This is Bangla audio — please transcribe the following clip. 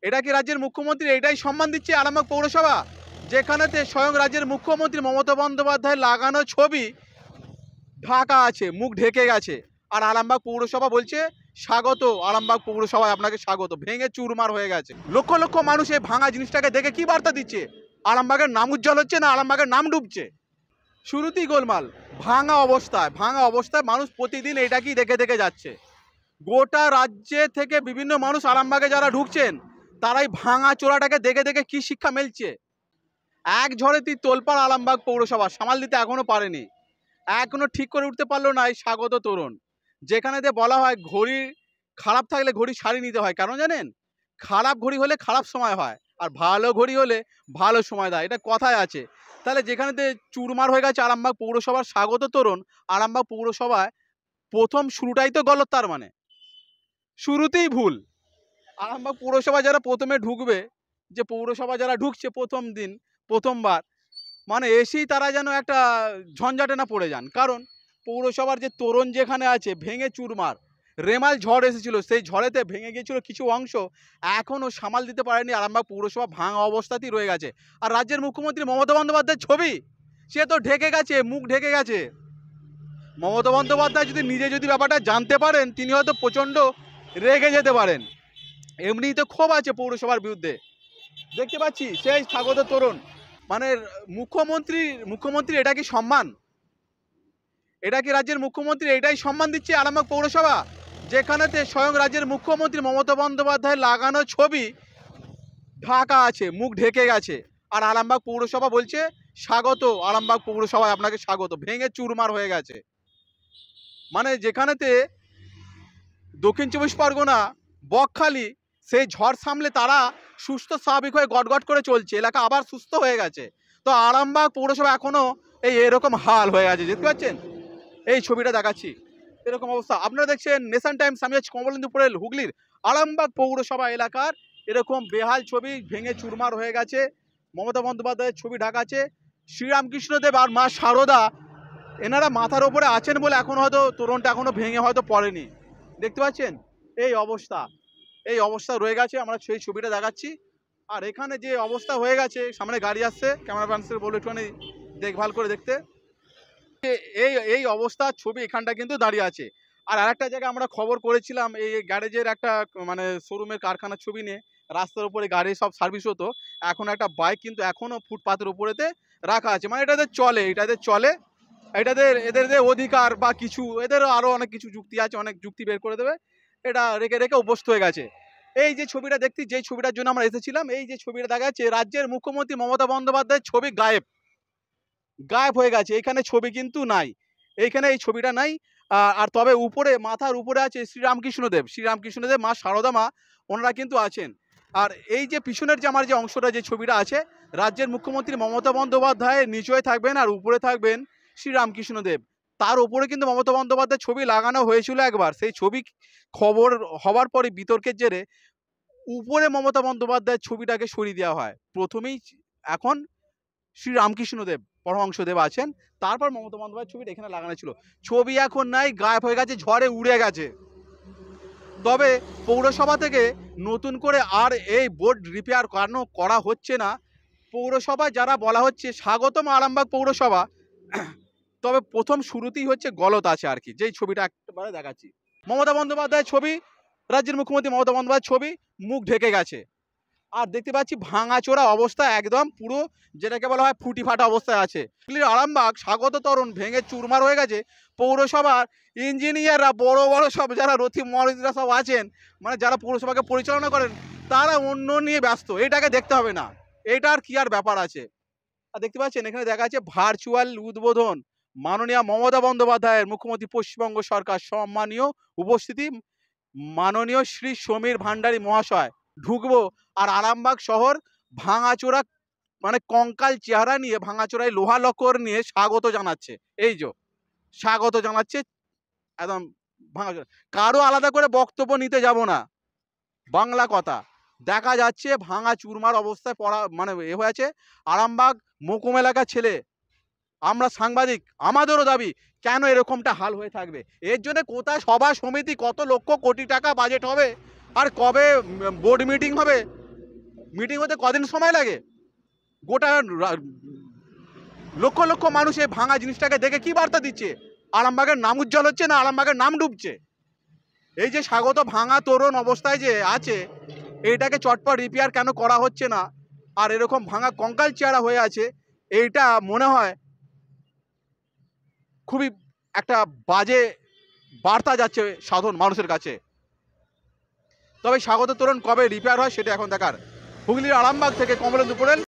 এটা কি রাজ্যের মুখ্যমন্ত্রী এটাই সম্মান দিচ্ছে আরামবাগ পৌরসভা, যেখানেতে স্বয়ং রাজ্যের মুখ্যমন্ত্রী মমতা বন্দ্যোপাধ্যায় লাগানো ছবি ঢাকা আছে, মুখ ঢেকে গেছে। আর আরামবাগ পৌরসভা বলছে স্বাগত, আরামবাগ পৌরসভায় আপনাকে স্বাগত, ভেঙে চুরমার হয়ে গেছে। লক্ষ লক্ষ মানুষ এই ভাঙা জিনিসটাকে দেখে কি বার্তা দিচ্ছে? আরামবাগের নাম উজ্জ্বল হচ্ছে না আরামবাগের নাম ডুবছে? শুরুতেই গোলমাল, ভাঙা অবস্থায় মানুষ প্রতিদিন এটাকেই দেখে দেখে যাচ্ছে। গোটা রাজ্যে থেকে বিভিন্ন মানুষ আরামবাগে যারা ঢুকছেন তারাই ভাঙা চোরাটাকে দেখে দেখে কি শিক্ষা মেলছে। এক ঝড়েতেই তোলপাড় আরামবাগ পৌরসভা, সামাল দিতে এখনো পারেনি, এখনো ঠিক করে উঠতে পারলো না এই স্বাগত তোরণ। যেখানেতে বলা হয় ঘড়ি খারাপ থাকলে ঘড়ি সারিয়ে নিতে হয়, কারণ জানেন খারাপ ঘড়ি হলে খারাপ সময় হয় আর ভালো ঘড়ি হলে ভালো সময় দেয়, এটা কথায় আছে। তাহলে যেখানেতে চুরমার হয়ে গেছে আরামবাগ পৌরসভার স্বাগত তোরণ, আরামবাগ পৌরসভায় প্রথম শুরুটাই তো গলত, তার মানে শুরুতেই ভুল। আরামবাগ পৌরসভা যারা প্রথমে ঢুকবে, যে পৌরসভা যারা ঢুকছে প্রথম দিন প্রথমবার, মানে এসেই তারা যেন একটা ঝঞ্ঝাটে না পড়ে যান। কারণ পৌরসভার যে তোরণ যেখানে আছে ভেঙে চুরমার, রেমাল ঝড় এসেছিল, সেই ঝড়েতে ভেঙে গিয়েছিল কিছু অংশ, এখনও সামাল দিতে পারেনি আরামবাগ পৌরসভা, ভাঙা অবস্থাতেই রয়ে গেছে। আর রাজ্যের মুখ্যমন্ত্রী মমতা বন্দ্যোপাধ্যায়ের ছবি, সে তো ঢেকে গেছে, মুখ ঢেকে গেছে। মমতা বন্দ্যোপাধ্যায় যদি ব্যাপারটা জানতে পারেন, তিনি হয়তো প্রচণ্ড রেগে যেতে পারেন। এমনিই তো ক্ষোভ আছে পৌরসভার বিরুদ্ধে। দেখতে পাচ্ছি সেই স্বাগত তোরণ, মানে মুখ্যমন্ত্রী এটা কি সম্মান? এটা কি রাজ্যের মুখ্যমন্ত্রী এটাই সম্মান দিচ্ছে আরামবাগ পৌরসভা, যেখানেতে স্বয়ং রাজ্যের মুখ্যমন্ত্রী মমতা বন্দ্যোপাধ্যায় লাগানো ছবি ঢাকা আছে, মুখ ঢেকে গেছে। আর আরামবাগ পৌরসভা বলছে স্বাগত, আরামবাগ পৌরসভায় আপনাকে স্বাগত, ভেঙে চুরমার হয়ে গেছে। মানে যেখানেতে দক্ষিণ চব্বিশ পরগনা, বকখালি, সেই ঝড় সামলে তারা সুস্থ স্বাভাবিক হয়ে গটগট করে চলছে, এলাকা আবার সুস্থ হয়ে গেছে। তো আরামবাগ পৌরসভা এখনও এরকম হাল হয়ে আছে, দেখতে পাচ্ছেন এই ছবিটা দেখাচ্ছি, এরকম অবস্থা। আপনারা দেখছেন নেশন টাইমস, আমি আছি কমলেন্দুপুরের হুগলির আরামবাগ পৌরসভা এলাকার এরকম বেহাল ছবি, ভেঙে চুরমার হয়ে গেছে। মমতা বন্দ্যোপাধ্যায়ের ছবি ঢাকাছে। শ্রীরামকৃষ্ণদেব আর মা শারদা এনারা মাথার ওপরে আছেন বলে এখন হয়তো তোরণটা এখনো ভেঙে হয়তো পড়েনি। দেখতে পাচ্ছেন এই অবস্থা রয়ে গেছে, আমরা সেই ছবিটা দেখাচ্ছি। আর এখানে যে অবস্থা হয়ে গেছে, সামনে গাড়ি আসছে, ক্যামেরা পার্সনের বলে একটুখানি দেখভাল করে দেখতে। এই অবস্থার ছবি এখানটা কিন্তু দাঁড়িয়ে আছে। আর আরেকটা জায়গায় আমরা খবর করেছিলাম, এই গ্যারেজের একটা মানে শোরুমের কারখানার ছবি নিয়ে, রাস্তার উপরে গাড়ি সব সার্ভিস হতো, এখন একটা বাইক কিন্তু এখনও ফুটপাতের উপরেতে রাখা আছে। মানে এটাদের চলে, এদের অধিকার বা কিছু, এদেরও আরও অনেক কিছু যুক্তি আছে, অনেক যুক্তি বের করে দেবে, এটা রেখে রেখে অভ্যস্ত হয়ে গেছে। এই যে ছবিটা দেখছি, যেই ছবিটার জন্য আমরা এসেছিলাম, এই যে ছবিটা দেখা যাচ্ছে, রাজ্যের মুখ্যমন্ত্রী মমতা বন্দ্যোপাধ্যায়ের ছবি গায়েব হয়ে গেছে। এখানে ছবি কিন্তু নাই, এইখানে এই ছবিটা নাই। আর তবে উপরে, মাথার উপরে আছে শ্রীরামকৃষ্ণদেব, মা শারদা মা, ওনারা কিন্তু আছেন। আর এই যে পিছনের যে আমার যে অংশটা, যে ছবিটা আছে, রাজ্যের মুখ্যমন্ত্রী মমতা বন্দ্যোপাধ্যায় নিচয়ে থাকবেন আর উপরে থাকবেন শ্রীরামকৃষ্ণদেব। তার উপরে কিন্তু মমতা বন্দ্যোপাধ্যায়ের ছবি লাগানো হয়েছিল একবার, সেই ছবি খবর হবার পরে বিতর্কের জেরে উপরে মমতা বন্দ্যোপাধ্যায়ের ছবিটাকে সরিয়ে দেওয়া হয়। প্রথমেই এখন শ্রীরামকৃষ্ণদেব পরমহংসদেব আছেন, তারপর মমতা বন্দ্যোপাধ্যায়ের ছবিটা এখানে লাগানো ছিল। ছবি এখন নাই, গায়েব হয়ে গেছে, ঝড়ে উড়ে গেছে। তবে পৌরসভা থেকে নতুন করে আর এই বোর্ড রিপেয়ার করা হচ্ছে না। পৌরসভায় যারা বলা হচ্ছে স্বাগতম আরামবাগ পৌরসভা, তবে প্রথম শুরুতেই হচ্ছে গলত আছে আর কি। যেই ছবিটা একবারে দেখাচ্ছি, মমতা বন্দ্যোপাধ্যায়ের ছবি, রাজ্যের মুখ্যমন্ত্রী মমতা বন্দ্যোপাধ্যায়ের ছবি, মুখ ঢেকে গেছে। আর দেখতে পাচ্ছি ভাঙাচোরা অবস্থা, একদম পুরো যেটাকে বলা হয় ফুটি ফাটা অবস্থায় আছে। আরামবাগ স্বাগত তোরণ ভেঙে চুরমার হয়ে গেছে। পৌরসভার ইঞ্জিনিয়াররা, বড় বড় সব যারা রথী মহারথীরা সব আছেন, মানে যারা পৌরসভাকে পরিচালনা করেন, তারা অন্য নিয়ে ব্যস্ত, এটাকে দেখতে হবে না, এটার কি আর ব্যাপার আছে। আর দেখতে পাচ্ছেন এখানে দেখা যাচ্ছে ভার্চুয়াল উদ্বোধন, মাননীয় মমতা বন্দ্যোপাধ্যায়ের, মুখ্যমন্ত্রী পশ্চিমবঙ্গ সরকার, সম্মানীয় উপস্থিতি মাননীয় শ্রী সমীর ভান্ডারী মহাশয়। ঢুকবো আর আরামবাগ শহর ভাঙাচোরা, মানে কঙ্কাল চেহারা নিয়ে, ভাঙাচোরায় লোহা লক্কর নিয়ে স্বাগত জানাচ্ছে। এই যে স্বাগত জানাচ্ছে একদম ভাঙাচোরা, কারো আলাদা করে বক্তব্য নিতে যাব না, বাংলা কথা। দেখা যাচ্ছে ভাঙা চুরমার অবস্থায় পড়া, মানে হয়ে আছে। আরামবাগ মকুম এলাকার ছেলে, আমরা সাংবাদিক, আমাদেরও দাবি, কেন এরকমটা হাল হয়ে থাকবে? এর জন্য কোথায় সভা সমিতি, কত লক্ষ কোটি টাকা বাজেট হবে, আর কবে বোর্ড মিটিং হবে, মিটিং হতে কদিন সময় লাগে? গোটা লক্ষ লক্ষ মানুষ এই ভাঙা জিনিসটাকে দেখে কি বার্তা দিচ্ছে? আরামবাগের নাম উজ্জ্বল হচ্ছে না আরামবাগের নাম ডুবছে? এই যে স্বাগত ভাঙা তোরণ অবস্থায় যে আছে, এইটাকে চটপট রিপেয়ার কেন করা হচ্ছে না? আর এরকম ভাঙা কঙ্কাল চেহারা হয়ে আছে, এইটা মনে হয় খুবই একটা বাজে বার্তা যাচ্ছে সাধারণ মানুষের কাছে। তবে স্বাগত তোরণ কবে রিপেয়ার হয় সেটা এখন দেখার। হুগলির আরামবাগ থেকে কমলেন্দু পোড়েল।